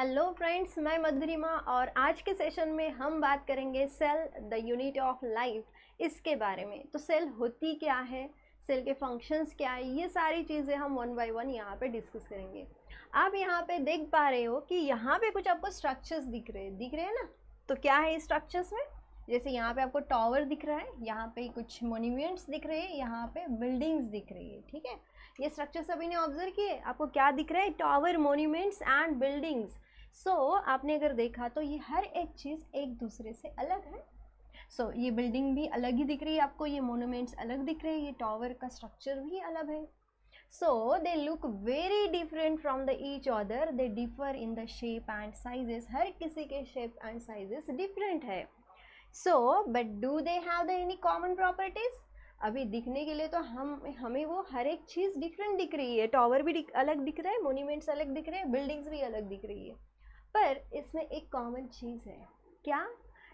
Hello friends, मैं मधुरिमा और आज के सेशन में हम बात करेंगे cell the unit of life इसके बारे में। तो सेल होती क्या है, सेल के फंक्शंस क्या है, ये सारी चीज़ें हम वन बाय वन यहाँ पे डिस्कस करेंगे। आप यहाँ पे देख पा रहे हो कि यहाँ पे कुछ आपको स्ट्रक्चर्स दिख रहे हैं ना। तो क्या है इस स्ट्रक्चर्स में, जैसे यहाँ पे आपको टावर दिख रहा है, यहाँ पे कुछ मोन्यूमेंट्स दिख रहे हैं, यहाँ पे बिल्डिंग्स दिख रही है। ठीक है, ये स्ट्रक्चर सभी ने ऑब्जर्व किए, आपको क्या दिख रहा है, टावर, मोन्यूमेंट्स एंड बिल्डिंग्स। सो आपने अगर देखा तो ये हर एक चीज़ एक दूसरे से अलग है। सो ये बिल्डिंग भी अलग ही दिख रही है आपको, ये मोन्यूमेंट्स अलग दिख रहे हैं, ये टावर का स्ट्रक्चर भी अलग है। So they look very different from the each other, they differ in the shape and sizes, हर किसी के शेप एंड साइजेस डिफरेंट है। So but do they have the any common properties? अभी दिखने के लिए तो हमें वो हर एक चीज़ डिफरेंट दिख रही है, टावर भी अलग दिख रहा है, मोन्यूमेंट्स अलग दिख रहे हैं, बिल्डिंग्स भी अलग दिख रही है, पर इसमें एक कॉमन चीज़ है। क्या?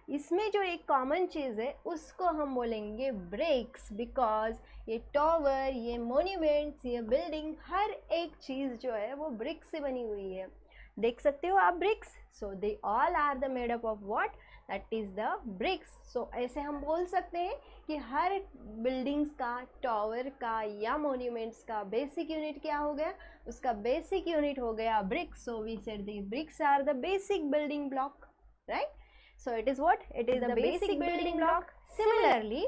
इसमें जो एक कॉमन चीज़ है उसको हम बोलेंगे ब्रिक्स, बिकॉज ये टावर, ये मोन्यूमेंट्स, ये बिल्डिंग, हर एक चीज़ जो है वो ब्रिक्स से बनी हुई है। देख सकते हो आप bricks. So they all are the made up of what, that is the bricks. So ऐसे हम बोल सकते हैं कि हर बिल्डिंग्स का, टावर का या मोन्यूमेंट्स का बेसिक यूनिट क्या हो गया, उसका बेसिक यूनिट हो गया bricks. So we said the bricks are the basic building block, right? So it is what, it is the basic building block. Similarly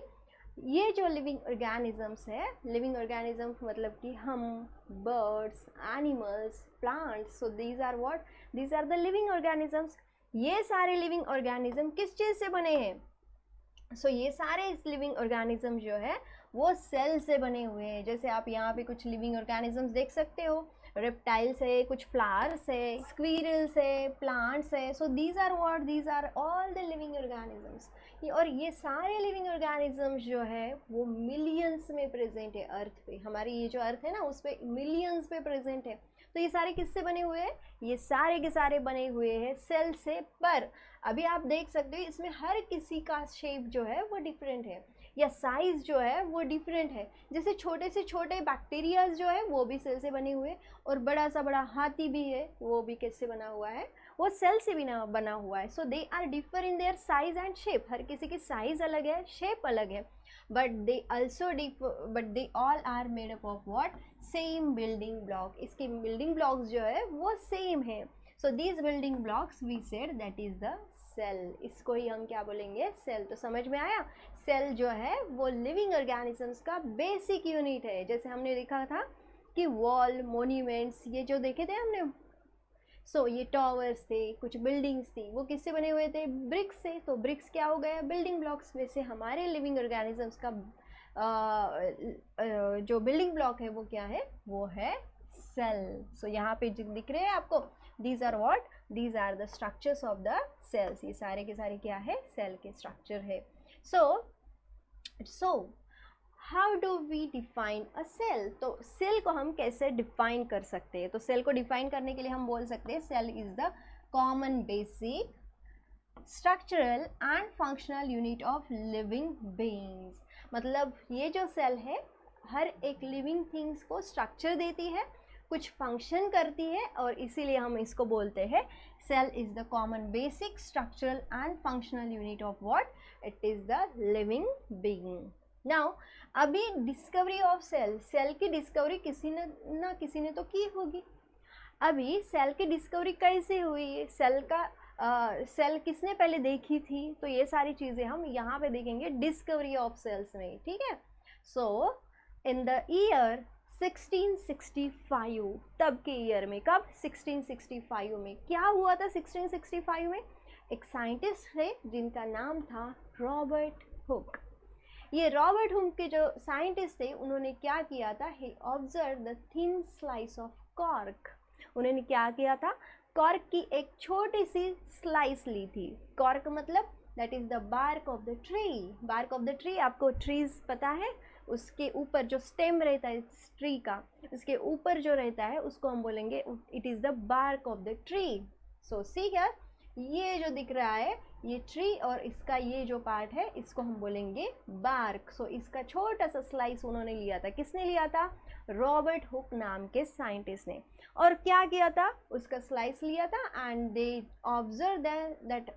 ये जो लिविंग ऑर्गेनिजम्स है, लिविंग ऑर्गेनिज्म मतलब कि हम, birds, animals, plants, so these are what, these are the living organisms. ये सारे living organism किस चीज़ से बने हैं? सो ये सारे लिविंग ऑर्गेनिज्म जो है वो सेल से बने हुए हैं। जैसे आप यहाँ पे कुछ लिविंग ऑर्गेनिजम्स देख सकते हो, रेप्टाइल्स है, कुछ फ्लावर्स है, स्क्विरल्स है, प्लांट्स है। So these are what, these are all the living organisms. और ये सारे लिविंग ऑर्गेनिजम्स जो है वो मिलियंस में प्रेजेंट है अर्थ पे। हमारी ये जो अर्थ है ना उस पर मिलियंस पे प्रेजेंट है। तो ये सारे किससे बने हुए हैं? ये सारे के सारे बने हुए हैं सेल से। पर अभी आप देख सकते हो इसमें हर किसी का शेप जो है वो डिफरेंट है, या साइज़ जो है वो डिफरेंट है। जैसे छोटे से छोटे बैक्टीरियाज जो है वो भी सेल से बने हुए, और बड़ा सा बड़ा हाथी भी है, वो भी किससे बना हुआ है, वो सेल से भी बना हुआ है। So they are differ in their size and shape, हर किसी की साइज़ अलग है, शेप अलग है, but they all are made up of what, same building block. इसके बिल्डिंग ब्लॉक्स जो है वो सेम है। So these building blocks we said that is the cell. इसको ही हम क्या बोलेंगे, सेल। तो समझ में आया, सेल जो है वो लिविंग ऑर्गेनिजम्स का बेसिक यूनिट है। जैसे हमने देखा था कि वॉल, मोन्यूमेंट्स, ये जो देखे थे हमने, सो ये टावर्स थे, कुछ बिल्डिंग्स थी, वो किससे बने हुए थे, ब्रिक्स से। तो ब्रिक्स क्या हो गया, बिल्डिंग ब्लॉक्स। वैसे हमारे लिविंग ऑर्गेनिजम्स का जो बिल्डिंग ब्लॉक है वो क्या है, वो है सेल। सो यहाँ पे जो दिख रहे हैं आपको, these are what, these are the structures of the cells. ये सारे के सारे क्या है, सेल के स्ट्रक्चर है। So how do we define a cell? तो सेल को हम कैसे डिफाइन कर सकते हैं? तो सेल को डिफाइन करने के लिए हम बोल सकते हैं cell is the common basic structural and functional unit of living beings. मतलब ये जो सेल है हर एक लिविंग थिंग्स को स्ट्रक्चर देती है, कुछ फंक्शन करती है, और इसीलिए हम इसको बोलते हैं cell is the common basic structural and functional unit of what, it is the living being. Now अभी डिस्कवरी ऑफ सेल, सेल की डिस्कवरी किसी ने तो की होगी। अभी सेल की डिस्कवरी कैसे हुई, सेल का सेल किसने पहले देखी थी, तो ये सारी चीज़ें हम यहाँ पे देखेंगे डिस्कवरी ऑफ सेल्स में। ठीक है, सो इन द ईयर 1665, तब के ईयर में, कब, 1665 में क्या हुआ था? 1665 में एक साइंटिस्ट थे जिनका नाम था रॉबर्ट हुक। ये रॉबर्ट हुक के जो साइंटिस्ट थे उन्होंने क्या किया था, he observe the thin slice of cork. उन्होंने क्या किया था, कॉर्क की एक छोटी सी स्लाइस ली थी। कॉर्क मतलब that is the bark of the tree. Bark of the tree, आपको ट्रीज पता है, उसके ऊपर जो स्टेम रहता है ट्री का, उसके ऊपर जो रहता है उसको हम बोलेंगे it is the bark of the tree. So see here, ये जो दिख रहा है ये ट्री, और इसका ये जो पार्ट है इसको हम बोलेंगे बार्क। सो इसका छोटा सा स्लाइस उन्होंने लिया था। किसने लिया था? रॉबर्ट हुक नाम के साइंटिस्ट ने। और क्या किया था? उसका स्लाइस लिया था and they observe that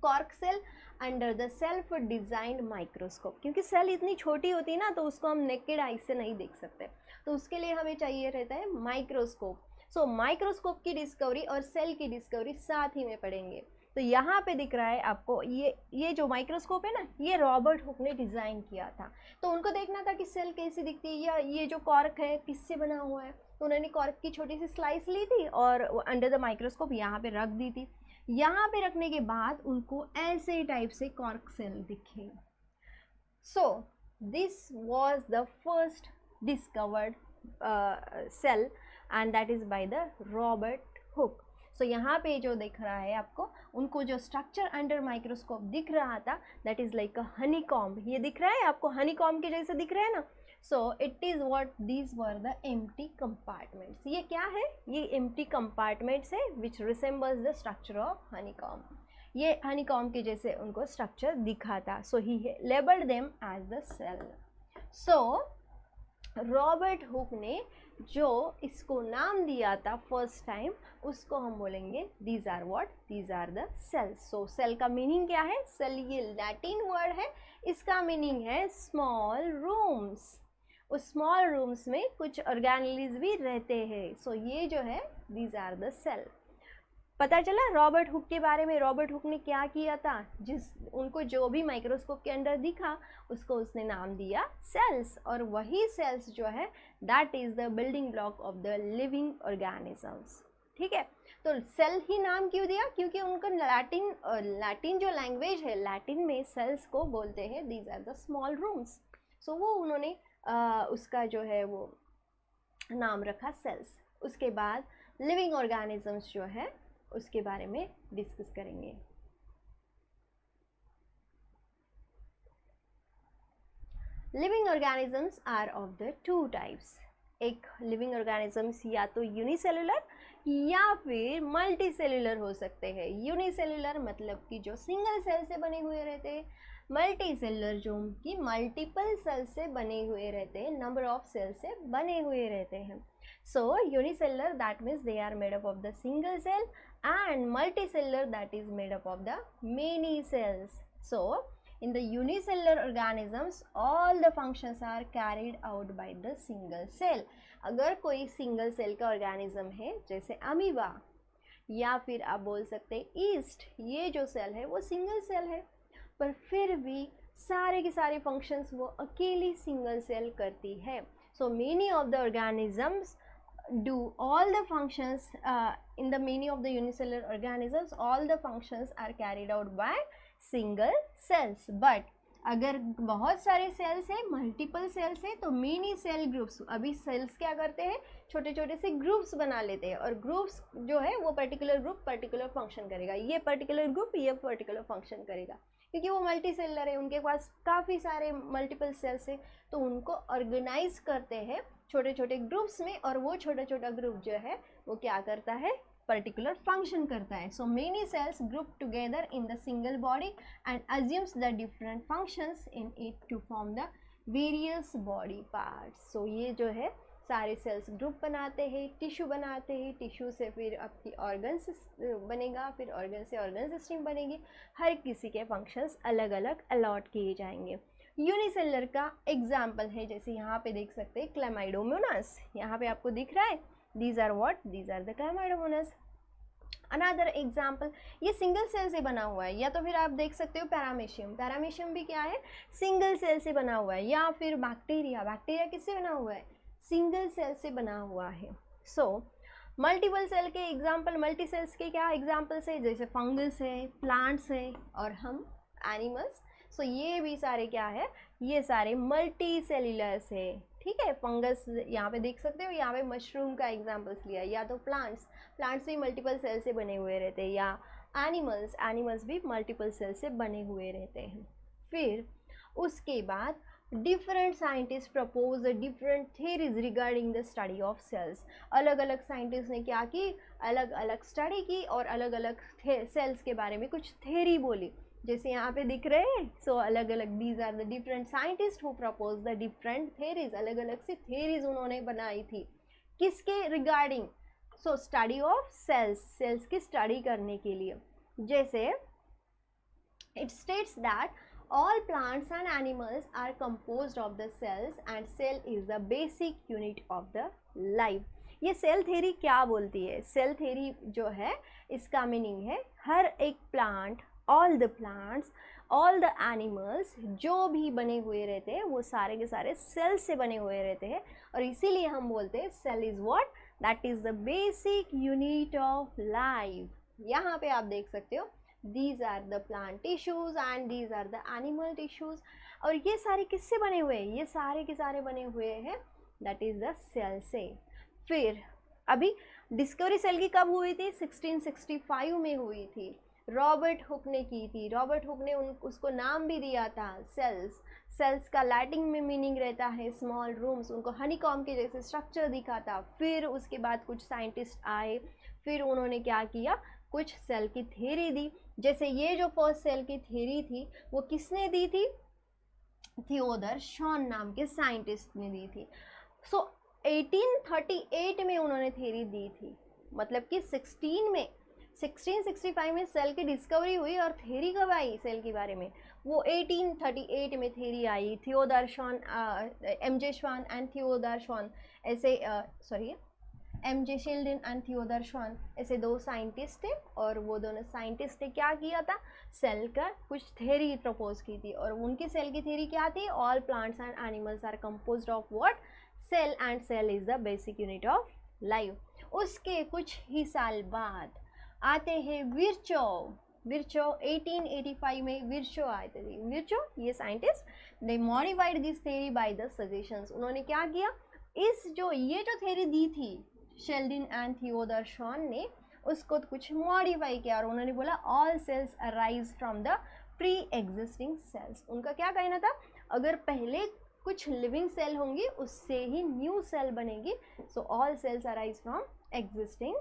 cork cell under the self designed microscope. क्योंकि सेल इतनी छोटी होती है ना, तो उसको हम नेकेड आई से नहीं देख सकते, तो उसके लिए हमें चाहिए रहता है माइक्रोस्कोप। सो माइक्रोस्कोप की डिस्कवरी और सेल की डिस्कवरी साथ ही में पढ़ेंगे। तो यहाँ पे दिख रहा है आपको ये जो माइक्रोस्कोप है ना, ये रॉबर्ट हुक ने डिज़ाइन किया था। तो उनको देखना था कि सेल कैसी दिखती है, या ये जो कॉर्क है किससे बना हुआ है। तो उन्होंने कॉर्क की छोटी सी स्लाइस ली थी और अंडर द माइक्रोस्कोप यहाँ पे रख दी थी। यहाँ पे रखने के बाद उनको ऐसे टाइप से कॉर्क सेल दिखे। So this was the first discovered cell and that is by the Robert Hooke. So यहाँ पे जो दिख रहा है आपको, उनको जो स्ट्रक्चर अंडर माइक्रोस्कोप दिख रहा था that is like a honeycomb. ये दिख रहा है आपको, हनीकॉम्ब के जैसे दिख रहा है ना। So it is what these were the empty compartments. ये क्या है? ये एम्प्टी कंपार्टमेंट्स है which resembles the structure of honeycomb. ये हनीकॉम्ब के जैसे उनको स्ट्रक्चर दिखा था। So he labelled them as the cell. So Robert Hooke ने जो इसको नाम दिया था फर्स्ट टाइम, उसको हम बोलेंगे these are what, these are the cells. So cell का मीनिंग क्या है? सेल ये लैटिन वर्ड है, इसका मीनिंग है स्मॉल रूम्स। उस स्मॉल रूम्स में कुछ ऑर्गेनेल्स भी रहते हैं। सो ये जो है दीज आर द सेल। पता चला रॉबर्ट हुक के बारे में। रॉबर्ट हुक ने क्या किया था? उनको जो भी माइक्रोस्कोप के अंदर दिखा उसको उसने नाम दिया सेल्स, और वही सेल्स जो है that is the building block of the living organisms. ठीक है, तो सेल ही नाम क्यों दिया? क्योंकि उनका लैटिन जो लैंग्वेज है, लैटिन में सेल्स को बोलते हैं these are the small rooms. So वो उन्होंने उसका जो है वो नाम रखा सेल्स। उसके बाद लिविंग ऑर्गेनिजम्स जो है उसके बारे में डिस्कस करेंगे। Living organisms are of the two types. एक लिविंग ऑर्गेनिजम्स या तो यूनिसेलुलर या फिर मल्टी सेलुलर हो सकते हैं। यूनिसेलुलर मतलब कि जो सिंगल सेल से बने हुए रहते हैं, मल्टी सेलुलर जो कि मल्टीपल सेल से बने हुए रहते हैं, नंबर ऑफ सेल से बने हुए रहते हैं। So unicellular that means they are made up of the single cell, and multicellular that is made up of the many cells. So in the unicellular organisms all the functions are carried out by the single cell. अगर कोई single cell का organism है जैसे amoeba, या फिर आप बोल सकते हैं ईस्ट, ये जो सेल है वो सिंगल सेल है, पर फिर भी सारे के सारे फंक्शंस वो अकेली सिंगल सेल करती है। So many of the organisms do all the functions in the many of the unicellular organisms, all the functions are carried out by single cells. But अगर बहुत सारे सेल्स हैं, मल्टीपल सेल्स हैं, तो mini cell groups, अभी sales क्या करते हैं, छोटे छोटे से ग्रुप्स बना लेते हैं, और ग्रुप्स जो है वो पर्टिकुलर ग्रुप पर्टिकुलर फंक्शन करेगा, ये पर्टिकुलर ग्रुप ये पर्टिकुलर फंक्शन करेगा, क्योंकि वो मल्टी सेलर है, उनके पास काफ़ी सारे मल्टीपल सेल्स हैं, तो उनको ऑर्गेनाइज करते हैं छोटे छोटे ग्रुप्स में, और वो छोटा छोटा ग्रुप जो है वो क्या करता है, पर्टिकुलर फंक्शन करता है। So many cells group together in the single body and assumes the different functions in it to form the various body parts. So ये जो है सारे सेल्स ग्रुप बनाते हैं, टिश्यू बनाते हैं, टिश्यू से फिर आपकी ऑर्गन्स बनेगा, फिर ऑर्गन से ऑर्गन सिस्टम बनेगी, हर किसी के फंक्शंस अलग अलग अलॉट किए जाएंगे। यूनिसेलुलर का एग्जाम्पल है, जैसे यहाँ पे देख सकते हैं क्लेमाइडोमोनास, यहाँ पे आपको दिख रहा है, these are what, these are the chlamydomonas. Another example, ये सिंगल सेल से बना हुआ है, या तो फिर आप देख सकते हो पैरामीशियम, पैरामीशियम भी क्या है, सिंगल सेल से बना हुआ है, या फिर बैक्टीरिया, बैक्टीरिया किससे बना हुआ है, सिंगल सेल से बना हुआ है। सो मल्टीपल सेल के एग्जाम्पल, मल्टी सेल्स के क्या एग्जाम्पल्स है, जैसे फंगस है, प्लांट्स है, और हम एनिमल्स। सो ये भी सारे क्या है, ये सारे मल्टी सेल्यूलर्स है। ठीक है, फंगस यहाँ पे देख सकते हो, यहाँ पे मशरूम का एग्जाम्पल्स लिया, या तो प्लांट्स, प्लांट्स भी मल्टीपल सेल से बने हुए रहते हैं, या एनिमल्स, एनिमल्स भी मल्टीपल सेल से बने हुए रहते हैं। फिर उसके बाद different scientists propose the different theories regarding the study of cells. अलग अलग साइंटिस्ट ने क्या की, अलग अलग स्टडी की और अलग अलग सेल्स के बारे में कुछ थेरी बोली, जैसे यहाँ पे दिख रहे हैं. सो अलग अलग, these are the different scientist who propose the different theories. अलग अलग सी थेरीज उन्होंने बनाई थी, किसके regarding? So study of cells, cells की स्टडी करने के लिए. जैसे it states that all plants and animals are composed of the cells and cell is the basic unit of the life. ये सेल थेरी क्या बोलती है? सेल थेरी जो है इसका मीनिंग है हर एक plant, all the plants, all the animals जो भी बने हुए रहते हैं वो सारे के सारे सेल से बने हुए रहते हैं, और इसीलिए हम बोलते हैं cell is what? That is the basic unit of life. यहाँ पे आप देख सकते हो these are the plant tissues and these are the animal tissues. और ये सारे किससे बने हुए हैं? ये सारे के सारे बने हुए हैं that is the cell से. फिर अभी डिस्कवरी सेल की कब हुई थी? 1665 में हुई थी. रॉबर्ट हुक ने की थी. रॉबर्ट हुक ने उसको नाम भी दिया था सेल्स. सेल्स का लैटिन में मीनिंग रहता है स्मॉल रूम्स. उनको हनीकॉम के जैसे स्ट्रक्चर दिखा था. फिर उसके बाद कुछ साइंटिस्ट आए, फिर उन्होंने क्या किया, कुछ सेल की थ्योरी दी. जैसे ये जो फर्स्ट सेल की थ्योरी थी वो किसने दी थी? थियोडर शॉन नाम के साइंटिस्ट ने दी थी. सो 1838 में उन्होंने थ्योरी दी थी, मतलब कि 1665 में सेल की डिस्कवरी हुई और थ्योरी कब आई सेल के बारे में? वो 1838 में थ्योरी आई. Theodor Schwann, MJ Schwann and Theodor Schwann, ऐसे MJ Schleiden and Theodor Schwann, ऐसे दो साइंटिस्ट थे, और वो दोनों साइंटिस्ट ने क्या किया था, सेल का कुछ थ्योरी प्रपोज की थी. और उनकी सेल की थ्योरी क्या थी? All plants and animals are composed of what? Cell, and cell is the basic unit of life. उसके कुछ ही साल बाद आते हैं विर्चो. विर्चो 1885 में विर्चो आए थे. विर्चो ये scientist, they modified this theory by the suggestions. उन्होंने क्या किया, ये जो थ्योरी दी थी शेल्डन एंड थियोडर शॉन ने, उसको कुछ मॉडिफाई किया और उन्होंने बोला all cells arise from the pre existing cells. उनका क्या कहना था, अगर पहले कुछ लिविंग सेल होंगी उससे ही न्यू सेल बनेगी. So all cells arise from existing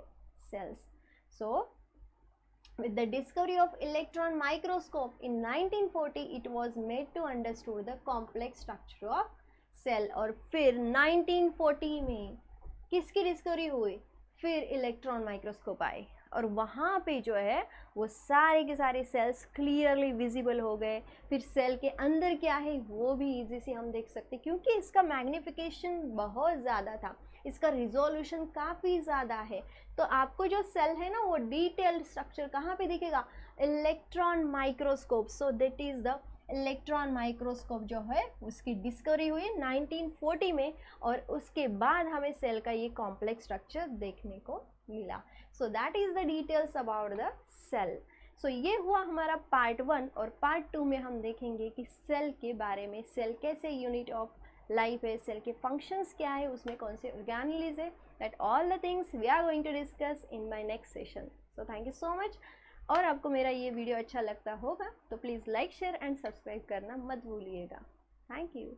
cells. So with the discovery of electron microscope in 1940 it was made to understood the complex structure of cell. और फिर 1940 में किसकी डिस्कवरी हुई? फिर इलेक्ट्रॉन माइक्रोस्कोप आए और वहाँ पे जो है वो सारे के सारे सेल्स क्लियरली विजिबल हो गए. फिर सेल के अंदर क्या है वो भी इजी से हम देख सकते, क्योंकि इसका मैग्निफिकेशन बहुत ज़्यादा था, इसका रिजोल्यूशन काफ़ी ज़्यादा है. तो आपको जो सेल है ना वो डिटेल्ड स्ट्रक्चर कहाँ पे दिखेगा? Electron microscope. So that is the electron microscope जो है उसकी डिस्कवरी हुई 1940 में, और उसके बाद हमें सेल का ये कॉम्प्लेक्स स्ट्रक्चर देखने को मिला. So that is the details about the cell. So ये हुआ हमारा पार्ट 1, और पार्ट 2 में हम देखेंगे कि सेल के बारे में, सेल कैसे यूनिट ऑफ लाइफ है, सेल के फंक्शंस क्या है, उसमें कौन से ऑर्गेनेलिज है. That all the things we are going to discuss in my next session. So thank you so much. और आपको मेरा ये वीडियो अच्छा लगता होगा तो please like, share and subscribe करना मत भूलिएगा. Thank you.